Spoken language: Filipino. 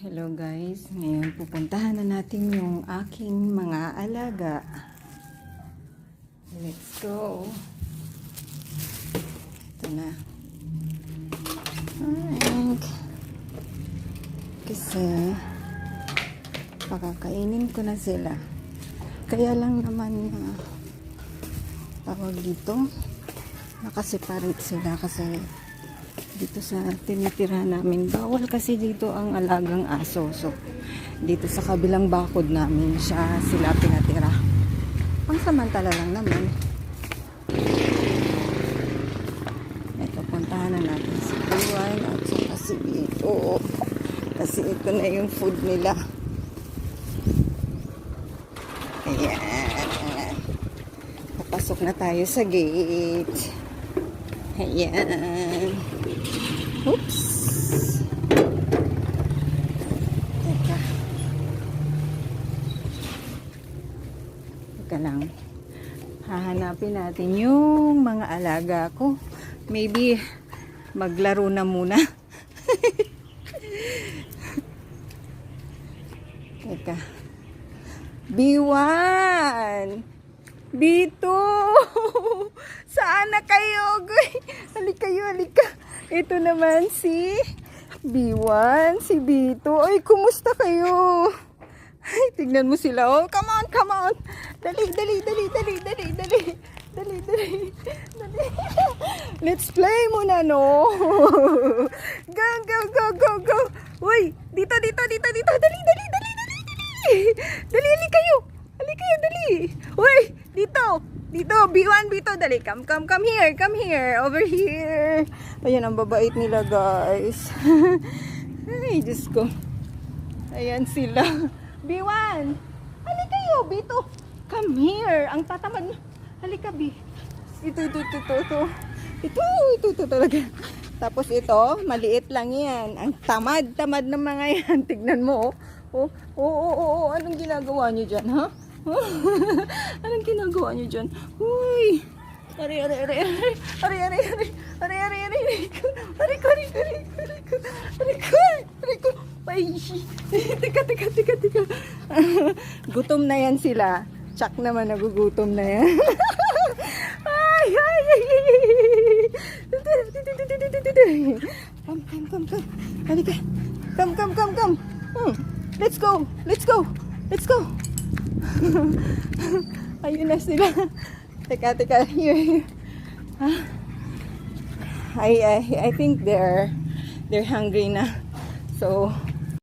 Hello guys, ngayon pupuntahan na natin yung aking mga alaga. Let's go. Ito na. Alright. Kasi pakakainin ko na sila. Kaya lang naman tawag dito, nakaseparate sila kasi dito sa tinitira namin, bawal kasi dito ang alagang aso. So, dito sa kabilang bakod namin sila pinatira. Pangsamantala lang naman. Ito, puntahan na natin si Iwan at saka si Bito. Kasi ito na yung food nila. Ayan. Papasok na tayo sa gate. Ayan. Oops. Teka lang. Hahanapin natin yung mga alaga ko. Maybe maglaro na muna. Teka. B1! B2! Saan na kayo? Halika kayo, halika. Ito naman si B1, si B2. Ay, kumusta kayo? Ay, tignan mo sila. Oh, come on, come on. Dali. Let's play muna, no? Go. Uy, dito. Dali. Dali, halika kayo. Dali. Uy, dito, B1, B2, dali, come here, over here. Ayan, ang babait nila, guys. Ay, Diyos ko. Ayan sila. B1, halika kayo, B2, come here. Ang tatamad. Halika, B. Ito talaga. Tapos ito, maliit lang yan. Ang tamad ng mga yan. Tignan mo, oh. Anong ginagawa nyo dyan, ha? Anong ginagawa nyo dyan? Uy! Ari ko. Ay! Teka. Gutom na yan sila. Tsak naman, nagugutom na yan. Ay! Come. Halika. Come. Let's go. Ayun na sila. Teka. Here. I think they're hungry na. So,